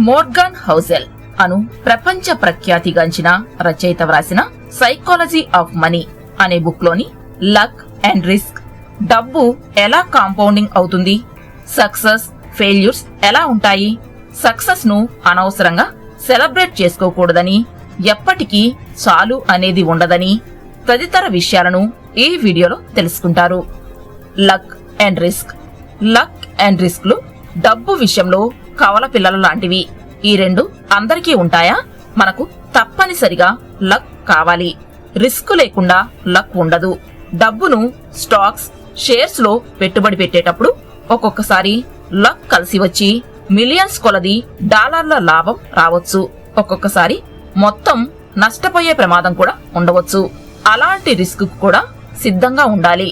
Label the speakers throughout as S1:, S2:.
S1: Morgan హౌసెల్ అను ప్రపంచ ప్రఖ్యాతిగాంచిన రచయిత వ్రాసిన సైకాలజీ ఆఫ్ మనీ అనే బుక్ లోని లక్ అండ్ రిస్క్, డబ్బు ఎలా కాంపౌండింగ్ అవుతుంది, సక్సెస్ ఫెయిల్యూర్స్ ఎలా ఉంటాయి, సక్సెస్ ను అనవసరంగా సెలబ్రేట్ చేసుకోకూడదని, ఎప్పటికీ చాలు అనేది ఉండదని తదితర విషయాలను ఈ వీడియోలో తెలుసుకుంటారు. Luck and risk. Luck and రిస్క్లు డబ్బు విషయంలో కవల పిల్లల లాంటివి. ఈ రెండు అందరికీ ఉంటాయా? మనకు తప్పనిసరిగా లక్ కావాలి. రిస్క్ లేకుండా లక్ ఉండదు. డబ్బును స్టాక్స్, షేర్స్ లో పెట్టుబడి పెట్టేటప్పుడు ఒక్కొక్కసారి లక్ కలిసి వచ్చి మిలియన్స్ కొలది డాలర్ల లాభం రావచ్చు. ఒక్కొక్కసారి మొత్తం నష్టపోయే ప్రమాదం కూడా ఉండవచ్చు. అలాంటి రిస్క్ కూడా సిద్ధంగా ఉండాలి.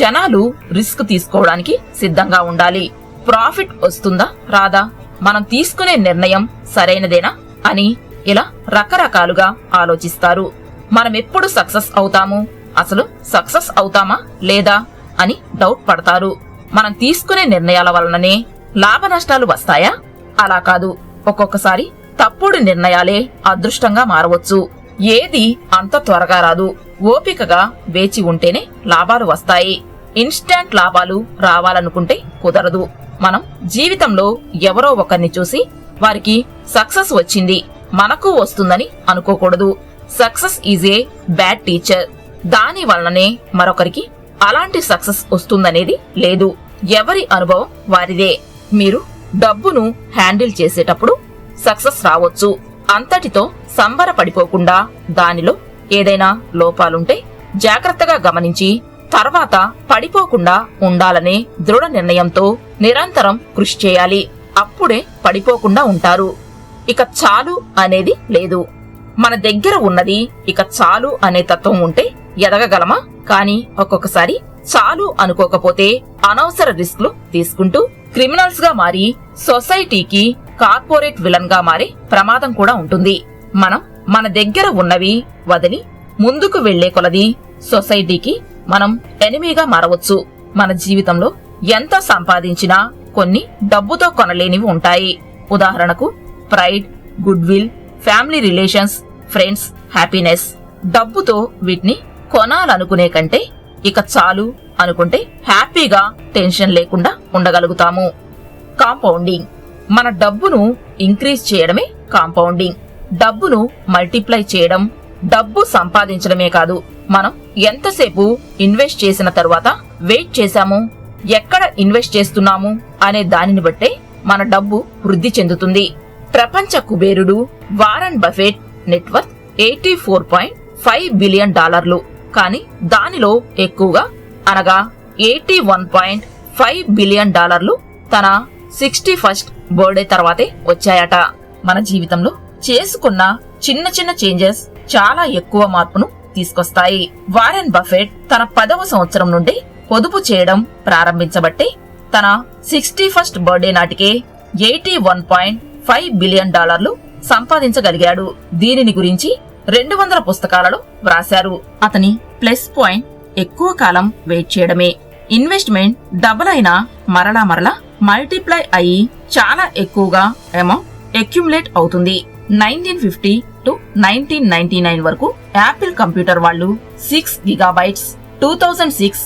S1: జనాలు రిస్క్ తీసుకోవడానికి సిద్ధంగా ఉండాలి. ప్రాఫిట్ వస్తుందా రాదా, మనం తీసుకునే నిర్ణయం సరైనదేనా అని ఇలా రకరకాలుగా ఆలోచిస్తారు. మనమెప్పుడు సక్సెస్ అవుతాము, అసలు సక్సెస్ అవుతామా లేదా అని డౌట్ పడతారు. మనం తీసుకునే నిర్ణయాల వలననే లాభ నష్టాలు వస్తాయా? అలా కాదు. ఒక్కొక్కసారి తప్పుడు నిర్ణయాలే అదృష్టంగా మారవచ్చు. ఏది అంత త్వరగా రాదు. ఓపికగా వేచి ఉంటేనే లాభాలు వస్తాయి. ఇన్స్టాంట్ లాభాలు రావాలనుకుంటే కుదరదు. మనం జీవితంలో ఎవరో ఒకరిని చూసి వారికి సక్సెస్ వచ్చింది, మనకు వస్తుందని అనుకోకూడదు. Success is a bad teacher. దాని వలననే మరొకరికి అలాంటి సక్సెస్ వస్తుందనేది లేదు. ఎవరి అనుభవం వారిదే. మీరు డబ్బును హ్యాండిల్ చేసేటప్పుడు సక్సెస్ రావచ్చు. అంతటితో సంబరపడిపోకుండా దానిలో ఏదైనా లోపాలుంటే జాగ్రత్తగా గమనించి తర్వాత పడిపోకుండా ఉండాలనే దృఢ నిర్ణయంతో నిరంతరం కృషి చేయాలి. అప్పుడే పడిపోకుండా ఉంటారు. ఇక చాలు అనేది లేదు. మన దగ్గర ఉన్నది ఇక చాలు అనే తత్వం ఉంటే ఎదగగలమా? కానీ ఒక్కొక్కసారి చాలు అనుకోకపోతే అనవసర రిస్క్లు తీసుకుంటూ క్రిమినల్స్ గా మారి సొసైటీకి కార్పొరేట్ విలన్ గా మారే ప్రమాదం కూడా ఉంటుంది. మనం మన దగ్గర ఉన్నవి వదిలి ముందుకు వెళ్లే కొలది సొసైటీకి మనం ఎనిమీగా మారవచ్చు. మన జీవితంలో ఎంత సంపాదించినా కొన్ని డబ్బుతో కొనలేనివి ఉంటాయి. ఉదాహరణకు pride, good will, family relations, friends, happiness. డబ్బుతో వీటిని కొనాలనుకునే కంటే ఇక చాలు అనుకుంటే హ్యాపీగా టెన్షన్ లేకుండా ఉండగలుగుతాము. కాంపౌండింగ్. మన డబ్బును ఇంక్రీజ్ చేయడమే కాంపౌండింగ్. డబ్బును మల్టిప్లై చేయడం, డబ్బు సంపాదించడమే కాదు, మనం ఎంతసేపు ఇన్వెస్ట్ చేసిన తరువాత వెయిట్ చేశాము, ఎక్కడ ఇన్వెస్ట్ చేస్తున్నాము అనే దానిని బట్టే మన డబ్బు వృద్ధి చెందుతుంది. ప్రపంచ కుబేరుడు వారన్ బఫెట్ నెట్వర్క్ $84.5 బిలియన్. కానీ దానిలో ఎక్కువగా అనగా $81.5 బిలియన్ తన 61st బర్త్డే తర్వాతే వచ్చాయట. మన జీవితంలో చేసుకున్న చిన్న చిన్న చేంజెస్ చాలా ఎక్కువ మార్పును తీసుకొస్తాయి. వారెన్ బఫెట్ తన 10వ సంవత్సరం నుండి పొదుపు చేయడం ప్రారంభించబట్టే తన 61st బర్త్డే నాటికే $81.5 బిలియన్ సంపాదించగలిగాడు. దీనిని గురించి 200 పుస్తకాలలో వ్రాశారు. అతని ప్లస్ పాయింట్ ఎక్కువ కాలం వెయిట్ చేయడమే. ఇన్వెస్ట్మెంట్ డబుల్ అయినా మరలా మల్టిప్లై అయి చాలా ఎక్కువగా అమౌంట్ అక్యుములేట్ అవుతుంది. 1950 to 1999 వరకు యాపిల్ కంప్యూటర్ వాళ్ళు 6 గిగాబైట్స్, 2006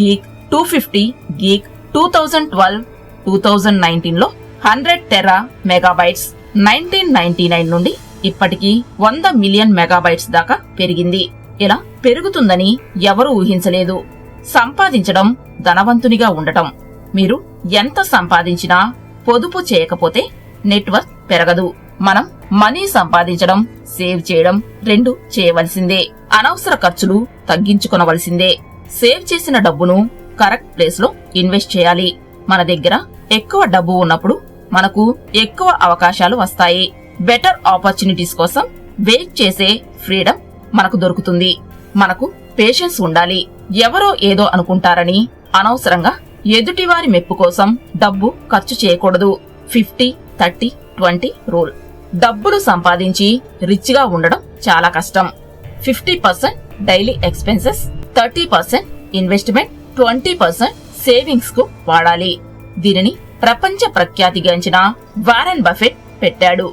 S1: గీక్, 250 గీక్, 2012, 2019 లో 100 టెరా మెగాబైట్స్. 1999 నుండి ఇప్పటికీ 100 మిలియన్ మెగాబైట్స్ దాకా పెరిగింది. ఇలా పెరుగుతుందని ఎవరూ ఊహించలేదు. సంపాదించడం ధనవంతునిగా ఉండటం. మీరు ఎంత సంపాదించినా పొదుపు చేయకపోతే నెట్వర్క్ పెరగదు. మనం మనీ సంపాదించడం, సేవ్ చేయడం రెండు చేయవలసిందే. అనవసర ఖర్చులు తగ్గించుకొనవలసిందే. సేవ్ చేసిన డబ్బును కరెక్ట్ ప్లేస్ లో ఇన్వెస్ట్ చేయాలి. మన దగ్గర ఎక్కువ డబ్బు ఉన్నప్పుడు మనకు ఎక్కువ అవకాశాలు వస్తాయి. బెటర్ ఆపర్చునిటీస్ కోసం వెయిట్ చేసే ఫ్రీడమ్ మనకు దొరుకుతుంది. మనకు పేషెన్స్ ఉండాలి. ఎవరో ఏదో అనుకుంటారని అనవసరంగా ఎదుటివారి మెప్పు కోసం డబ్బు ఖర్చు చేయకూడదు. 50-30-20 రూల్. డబ్బులు సంపాదించి రిచ్ గా ఉండడం చాలా కష్టం. 50% డైలీ ఎక్స్పెన్సెస్, 30% ఇన్వెస్ట్మెంట్, 20% సేవింగ్స్ కు వాడాలి. దీనిని ప్రపంచ ప్రఖ్యాతిగాంచిన వారెన్ బఫెట్ పెట్టాడు.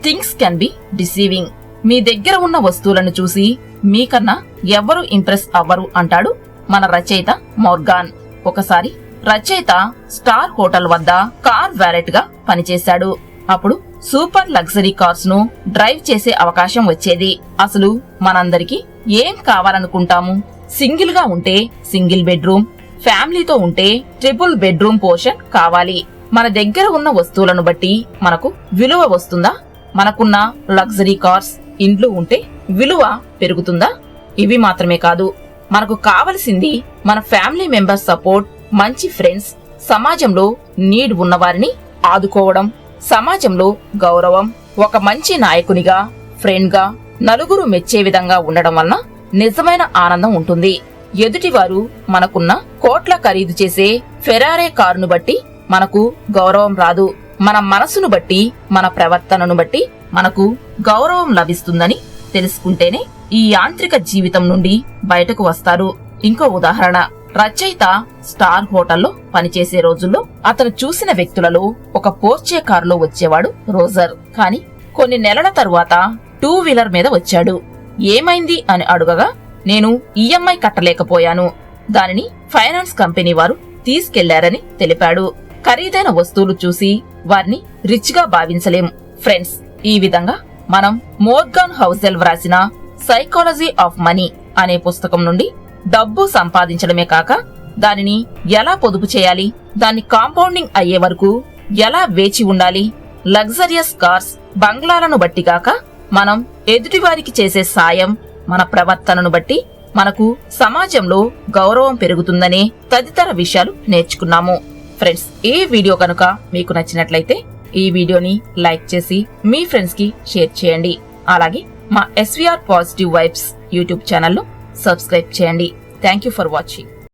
S1: Things can be deceiving. మీ దగ్గర ఉన్న వస్తువులను చూసి మీకన్నా ఎవ్వరూ ఇంప్రెస్ అవ్వరు అంటాడు మన రచయిత మోర్గాన్. ఒకసారి రచయిత స్టార్ హోటల్ వద్ద కార్ వాలెట్ గా పనిచేశాడు. అప్పుడు సూపర్ లగ్జరీ కార్స్ ను డ్రైవ్ చేసే అవకాశం వచ్చేది. అసలు మనందరికి ఏం కావాలనుకుంటాము? సింగిల్ గా ఉంటే సింగిల్ బెడ్రూమ్, ఫ్యామిలీతో ఉంటే ట్రిపుల్ బెడ్రూమ్ పోర్షన్ కావాలి. మన దగ్గర ఉన్న వస్తువులను బట్టి మనకు విలువ వస్తుందా? మనకున్న లగ్జరీ కార్స్, ఇండ్లు ఉంటే విలువ పెరుగుతుందా? ఇవి మాత్రమే కాదు, మనకు కావలసింది మన ఫ్యామిలీ మెంబర్స్ సపోర్ట్, మంచి ఫ్రెండ్స్, సమాజంలో నీడ్ ఉన్నవారిని ఆదుకోవడం, సమాజంలో గౌరవం, ఒక మంచి నాయకునిగా, ఫ్రెండ్ గా నలుగురు మెచ్చే విధంగా ఉండడం వలన నిజమైన ఆనందం ఉంటుంది. ఎదుటివారు మనకున్న కోట్ల ఖరీదు చేసే ఫెరారీ కారును బట్టి మనకు గౌరవం రాదు. మన మనసును బట్టి, మన ప్రవర్తనను బట్టి మనకు గౌరవం లభిస్తుందని తెలుసుకుంటేనే ఈ యాంత్రిక జీవితం నుండి బయటకు వస్తారు. ఇంకో ఉదాహరణ, రచయిత స్టార్ హోటల్లో పనిచేసే రోజుల్లో అతను చూసిన వ్యక్తులలో ఒక పోర్చే కారులో వచ్చేవాడు రోజర్. కాని కొన్ని నెలల తరువాత 2 వీలర్ మీద వచ్చాడు. ఏమైంది అని అడుగగా, నేను ఈఎంఐ కట్టలేకపోయాను, దానిని ఫైనాన్స్ కంపెనీ వారు తీసుకెళ్లారని తెలిపాడు. ఖరీదైన వస్తువులు చూసి వారిని రిచ్ గా భావించలేం ఫ్రెండ్స్. ఈ విధంగా మనం మోర్గాన్ హౌసెల్ వ్రాసిన సైకాలజీ ఆఫ్ మనీ అనే పుస్తకం నుండి డబ్బు సంపాదించడమే కాక దానిని ఎలా పొదుపు చేయాలి, దాన్ని కాంపౌండింగ్ అయ్యే వరకు ఎలా వేచి ఉండాలి, లగ్జరియస్ కార్స్, బంగ్లాలను బట్టి కాక మనం ఎదుటివారికి చేసే సాయం, మన ప్రవర్తనను బట్టి మనకు సమాజంలో గౌరవం పెరుగుతుందనే తదితర విషయాలు నేర్చుకున్నాము. ఫ్రెండ్స్, ఈ వీడియో కనుక మీకు నచ్చినట్లయితే ఈ వీడియోని లైక్ చేసి మీ ఫ్రెండ్స్ కి షేర్ చేయండి. అలాగే మా SVR positive vibes YouTube channel ను సబ్స్క్రైబ్ చేయండి. Thank you for watching.